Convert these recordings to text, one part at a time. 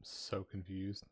so confused.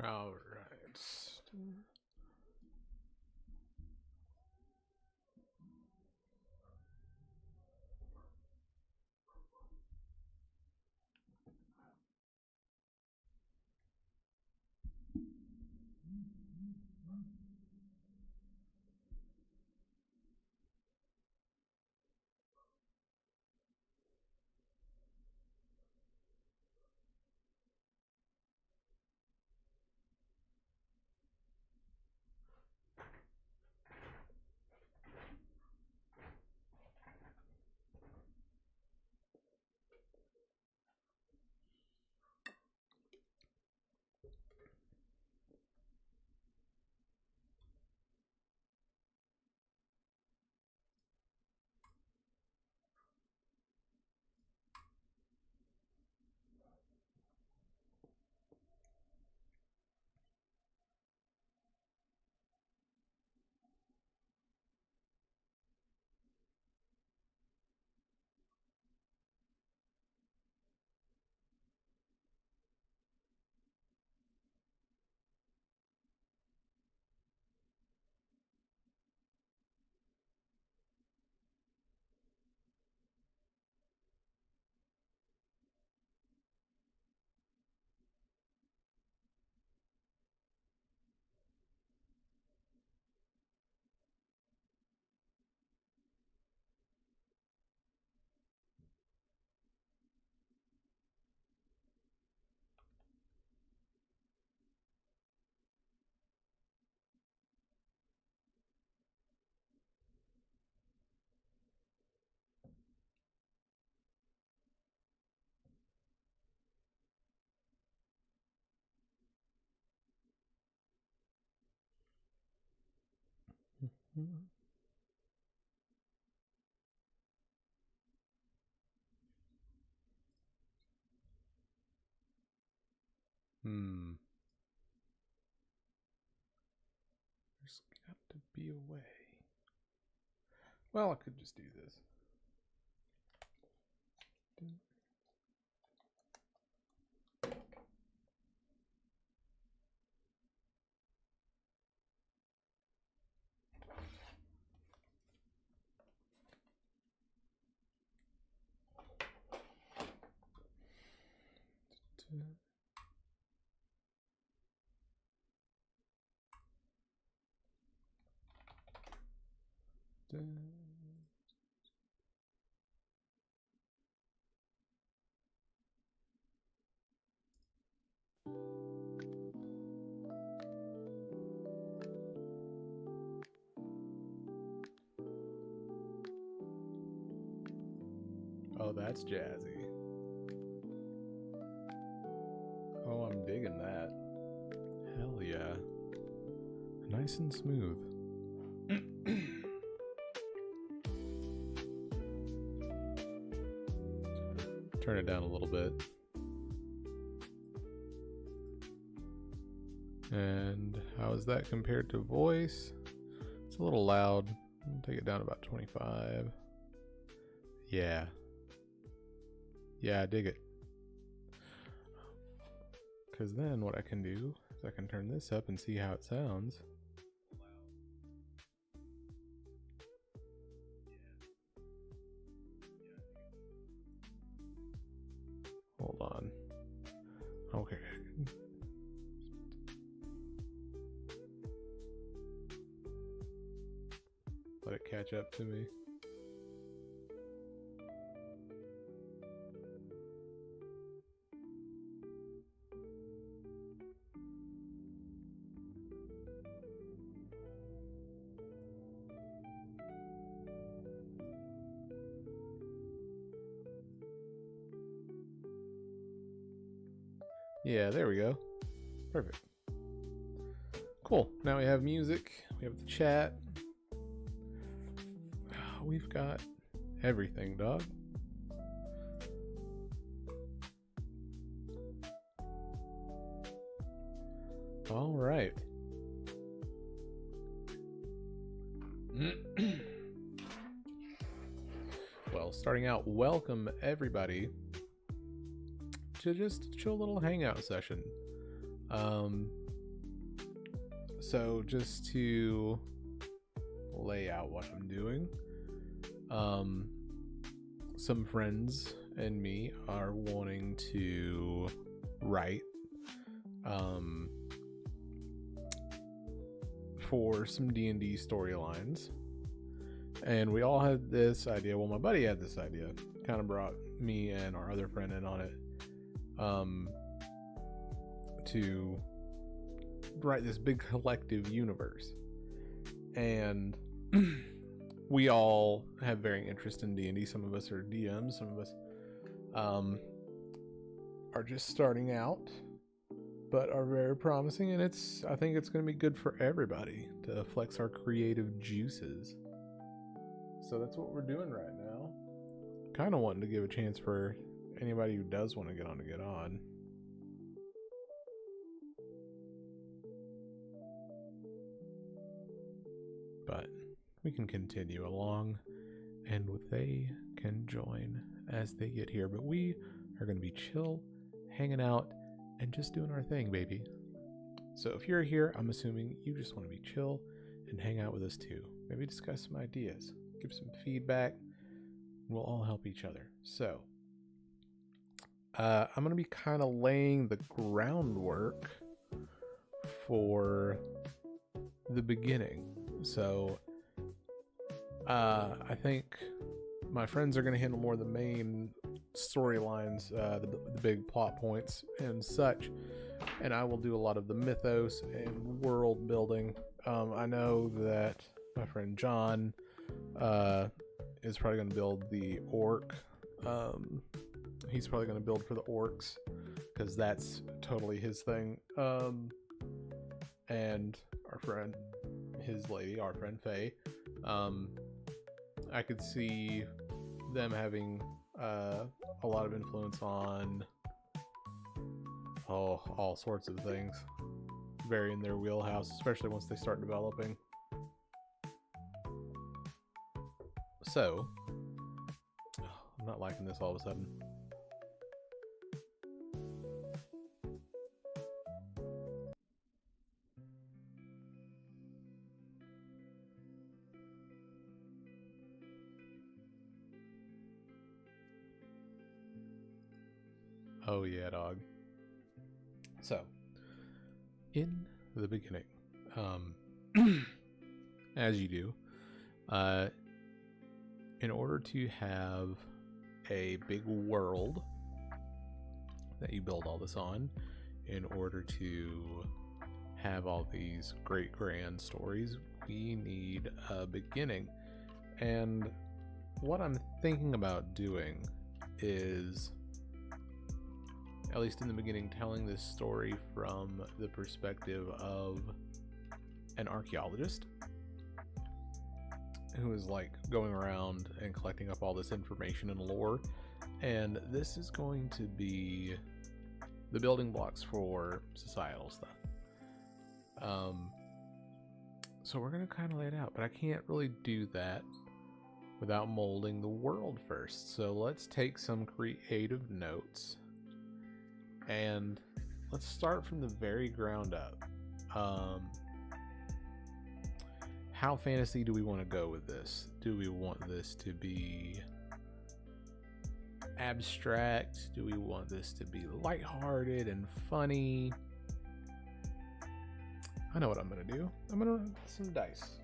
All right. There's got to be a way. Well, I could just do this. Oh, that's jazzy. Oh, I'm digging that. Hell yeah. Nice and smooth. Turn it down a little bit. And how is that compared to voice? It's a little loud. I'll take it down about 25. Yeah. Yeah, I dig it. Because then what I can do is I can turn this up and see how it sounds. it catch up to me. Yeah, there we go. Perfect. Cool. Now we have music. We have the chat. We've got everything, dog. All right. Well, starting out, welcome everybody to just a chill little hangout session. So just to lay out what I'm doing, some friends and me are wanting to write for some D&D storylines, and we all had this idea. Well, my buddy had this idea, kind of brought me and our other friend in on it, to write this big collective universe. And we all have varying interest in D&D. Some of us are DMs, some of us are just starting out, but are very promising, and I think it's going to be good for everybody to flex our creative juices. So that's what we're doing right now. Kind of wanting to give a chance for anybody who does want to get on to get on. But we can continue along, and they can join as they get here. But we are going to be chill, hanging out, and just doing our thing, baby. So if you're here, I'm assuming you just want to be chill and hang out with us too. Maybe discuss some ideas, give some feedback. We'll all help each other. So I'm going to be kind of laying the groundwork for the beginning. So I think my friends are going to handle more of the main storylines, the big plot points and such, and I will do a lot of the mythos and world building. I know that my friend John is probably going to build the orc. He's probably going to build for the orcs because that's totally his thing. And our friend, his lady, our friend Faye, I could see them having a lot of influence on all sorts of things, very in their wheelhouse, especially once they start developing. So I'm not liking this all of a sudden. Oh yeah, dog. So, in the beginning, as you do, in order to have a big world that you build all this on, in order to have all these great grand stories, we need a beginning. And what I'm thinking about doing is, at least in the beginning, telling this story from the perspective of an archaeologist who is like going around and collecting up all this information and lore, and this is going to be the building blocks for societal stuff. So we're going to kind of lay it out, but I can't really do that without molding the world first. So let's take some creative notes and let's start from the very ground up. How fantasy do we want to go with this? Do we want this to be abstract? Do we want this to be lighthearted and funny? I know what I'm going to do. I'm going to roll some dice.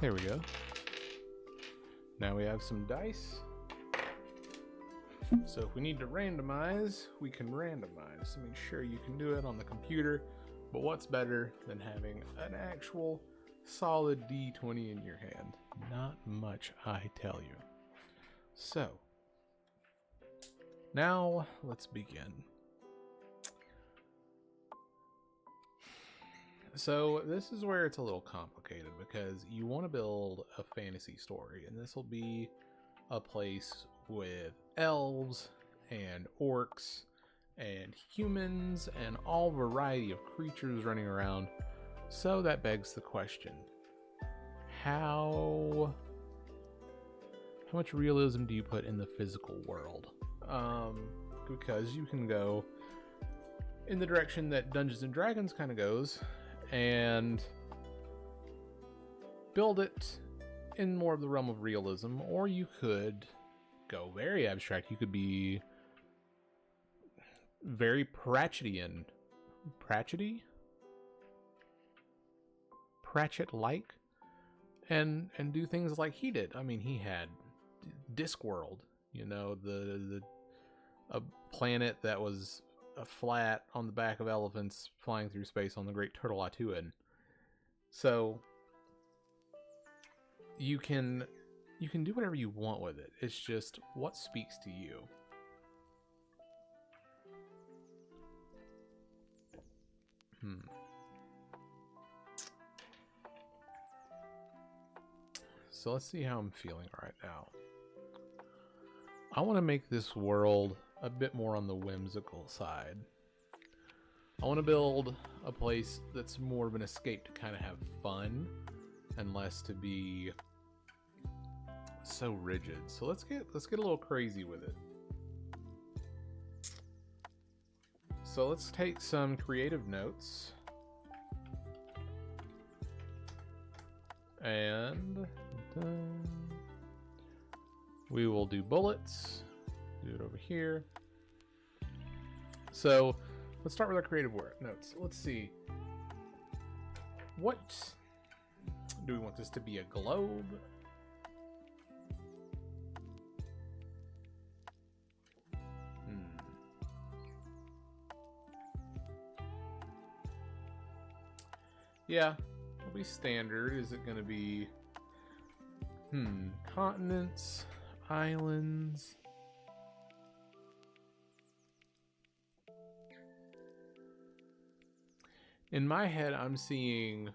There we go. Now we have some dice. So if we need to randomize, we can randomize. So make sure you can do it on the computer. But what's better than having an actual solid D20 in your hand? Not much, I tell you. So, now let's begin. So this is where it's a little complicated because you want to build a fantasy story, and this will be a place with elves and orcs and humans and all variety of creatures running around. So that begs the question, how much realism do you put in the physical world? Because you can go in the direction that Dungeons and Dragons kind of goes and build it in more of the realm of realism, or you could go very abstract. You could be very Pratchettian. Pratchett-like, and do things like he did. I mean, he had Discworld, you know, a planet that was a flat on the back of elephants flying through space on the Great Turtle Atuan. So you can do whatever you want with it. It's just what speaks to you. So let's see how I'm feeling right now. I want to make this world a bit more on the whimsical side. I want to build a place that's more of an escape to kind of have fun and less to be so rigid. So let's get a little crazy with it. So let's take some creative notes. And we will do bullets. Do it over here. So let's start with our creative notes. Let's see. What do we want this to be? A globe? Yeah, it'll be standard. Is it going to be continents, islands? In my head, I'm seeing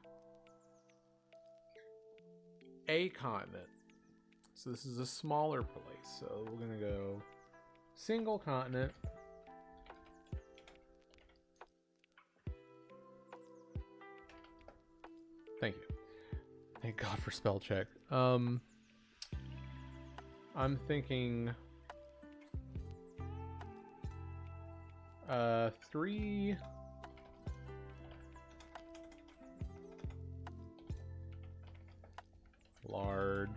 a continent. So this is a smaller place. So we're going to go single continent. Thank you. Thank God for spell check. I'm thinking 3 large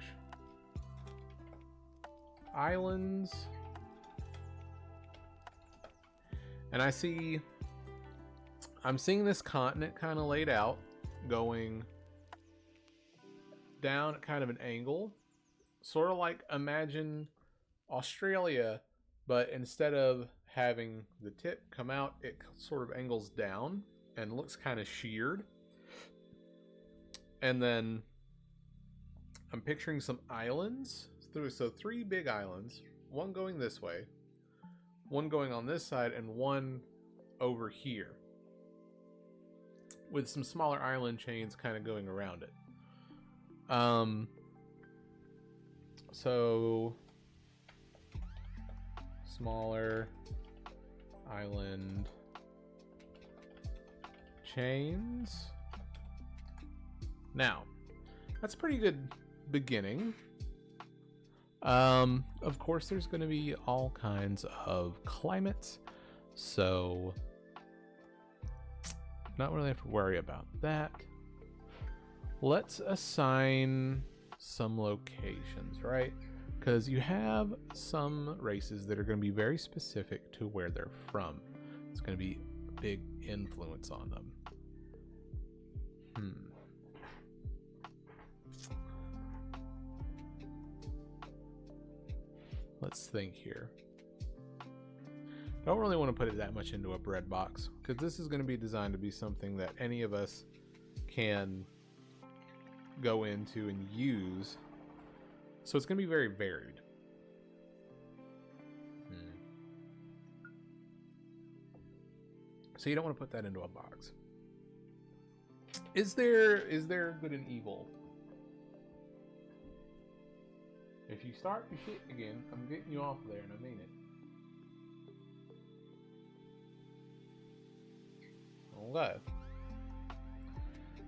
islands, and I'm seeing this continent kind of laid out, going down at kind of an angle, sort of like, imagine Australia, but instead of having the tip come out, it sort of angles down and looks kind of sheared. And then I'm picturing some islands. So 3 big islands, one going this way, one going on this side, and one over here, with some smaller island chains kind of going around it. So smaller island chains. Now, that's a pretty good beginning. Of course, there's going to be all kinds of climates, so not really have to worry about that. Let's assign some locations, right? Because you have some races that are going to be very specific to where they're from. It's going to be a big influence on them. let's think here. Don't really want to put it that much into a bread box, because this is going to be designed to be something that any of us can go into and use. So it's going to be very varied. So you don't want to put that into a box. Is there good and evil? If you start your shit again, I'm getting you off there, and I mean it. Okay.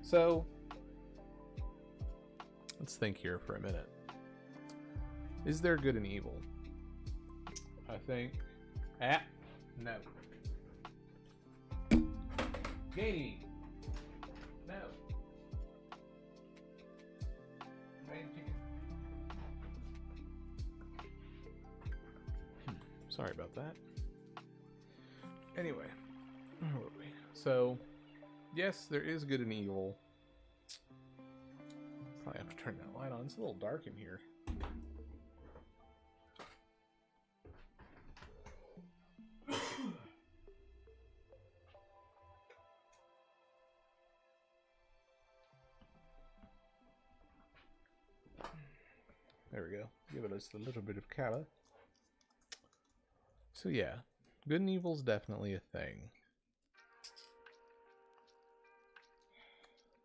So, let's think here for a minute. Is there good and evil? I think... no. Gaming. No. Bad chicken. Sorry about that. Anyway, where were we? So, yes, there is good and evil. Probably have to turn that light on. It's a little dark in here. There we go. Give it a little bit of color. So yeah, good and evil's definitely a thing.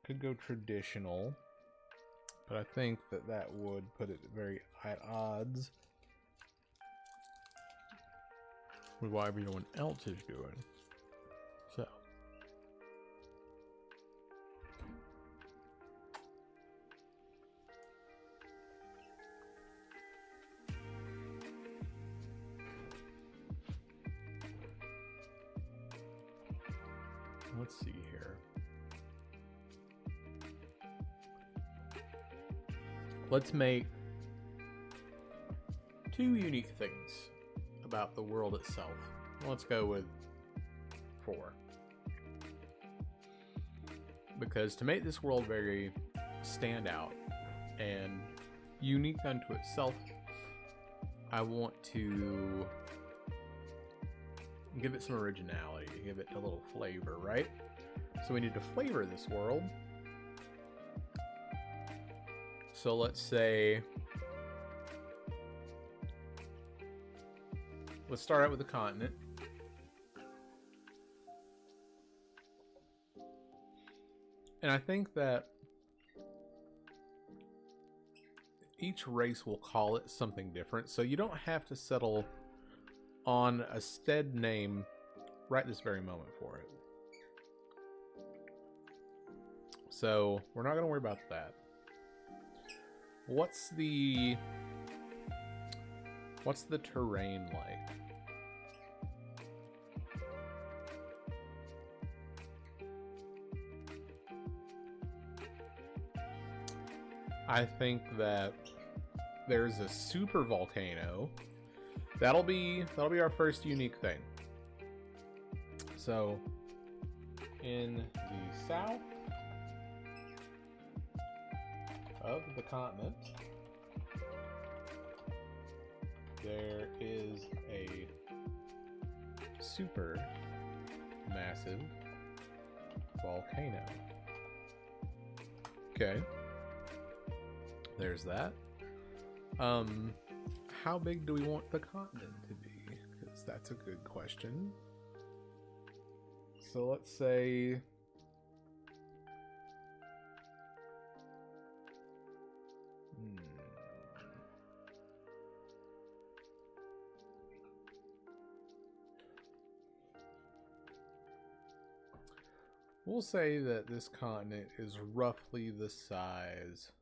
Could go traditional, but I think that would put it very at odds with what everyone else is doing. So. Let's see here. Let's make 2 unique things about the world itself. Let's go with 4. Because to make this world very standout and unique unto itself, I want to give it some originality, give it a little flavor, right? So we need to flavor this world. So let's say, let's start out with the continent. And I think that each race will call it something different. So you don't have to settle on a stead name right this very moment for it. So we're not going to worry about that. What's the terrain like? I think that there's a super volcano. That'll be our first unique thing. So in the south of the continent, there is a super massive volcano. Okay. There's that. How big do we want the continent to be? Because that's a good question. So let's say we'll say that this continent is roughly the size.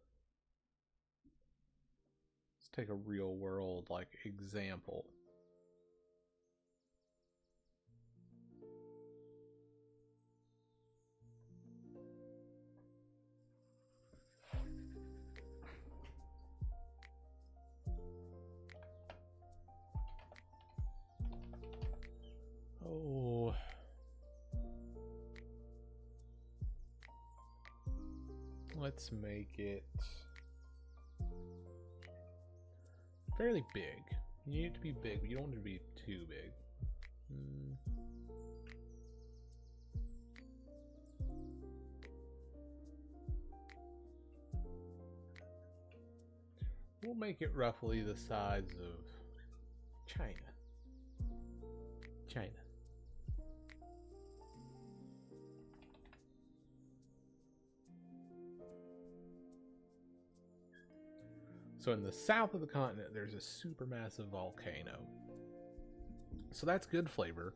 Let's take a real world like example. Oh. Let's make it fairly big. You need it to be big, but you don't want it to be too big. We'll make it roughly the size of China. China. So in the south of the continent, there's a supermassive volcano. So that's good flavor.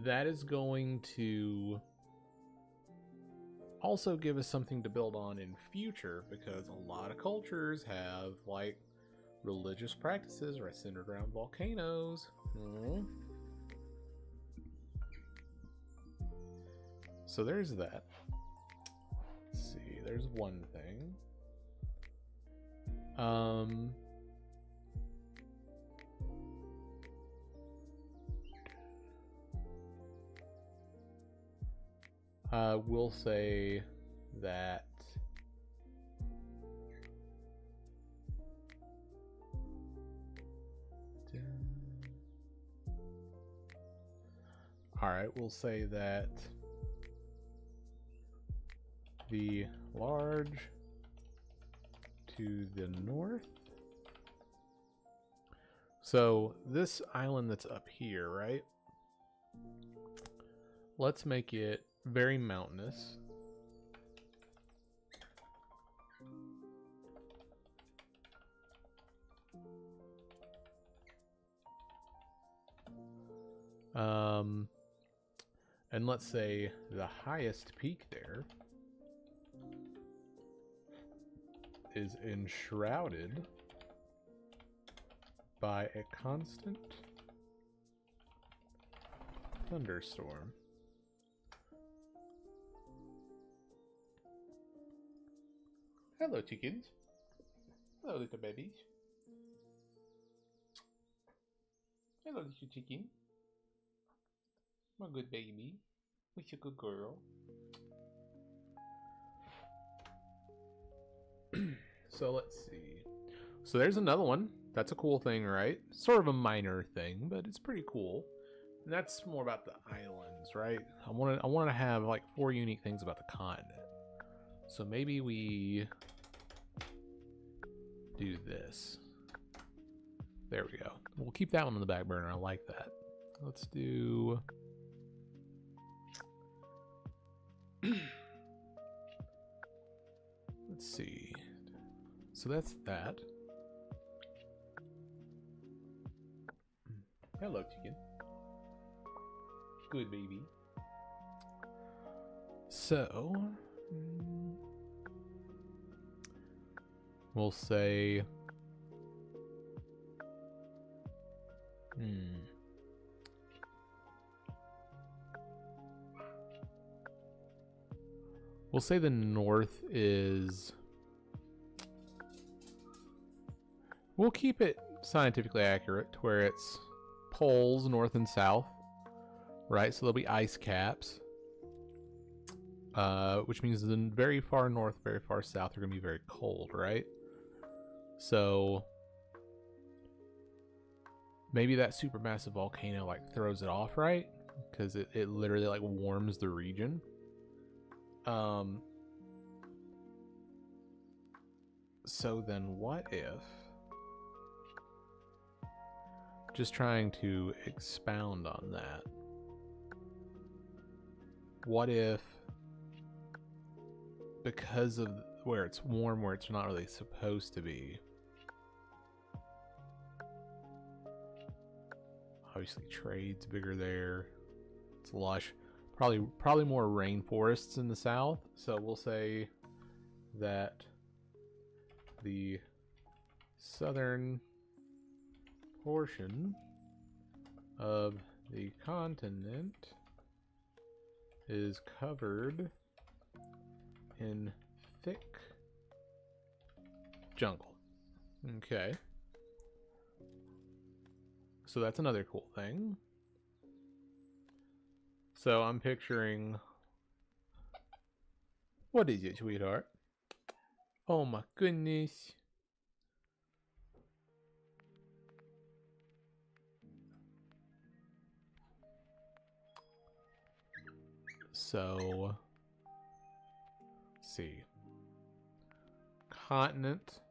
That is going to also give us something to build on in future, because a lot of cultures have like religious practices right centered around volcanoes. So there's that. Let's see, there's one thing. We'll say that we'll say that the large to the north. So this island that's up here, right? Let's make it very mountainous. And let's say the highest peak there is enshrouded by a constant thunderstorm. Hello, chickens. Hello, little babies. Hello, little chicken. My good baby. What's a good girl? So let's see. So there's another one. That's a cool thing, right? Sort of a minor thing, but it's pretty cool. And that's more about the islands, right? I want to have like 4 unique things about the continent. So maybe we do this. There we go. We'll keep that one on the back burner. I like that. Let's do... Let's see. So that's that. Hello, chicken. Good baby. So we'll say we'll say the north is... We'll keep it scientifically accurate to where it's poles north and south, right? So there'll be ice caps, which means the very far north, very far south are going to be very cold, right? So maybe that supermassive volcano like throws it off, right? Because it literally like warms the region. So then what if, just trying to expound on that, what if, because of where it's warm, where it's not really supposed to be, obviously trade's bigger there, it's lush, probably more rainforests in the south, so we'll say that the southern portion of the continent is covered in thick jungle. Okay. So that's another cool thing. So I'm picturing... What is it, sweetheart? Oh my goodness. So, let's see. Continent.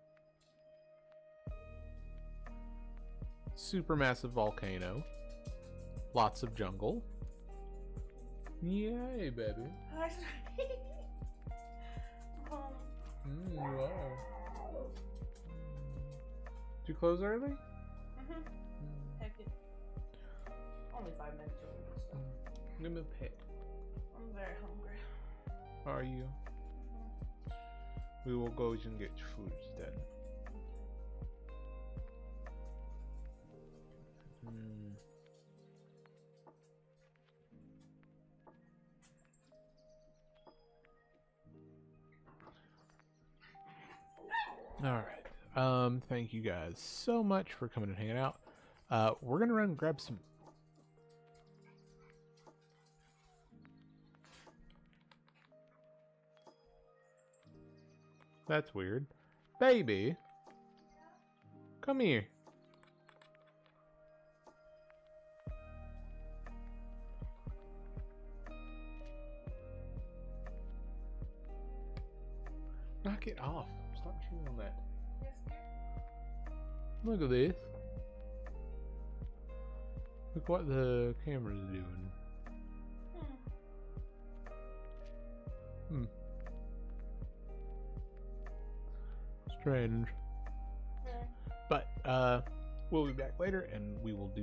Supermassive volcano. Lots of jungle. Yay, baby. Wow. Did you close early? Heck yeah. Only 5 minutes early, so. Give me a pet. I'm very hungry. Are you? We will go and get food then. All right. Thank you guys so much for coming and hanging out. We're gonna run and grab some. That's weird. Baby, come here. Knock it off. Stop chewing on that. Look at this. Look what the camera's doing. Strange. But we'll be back later and we will do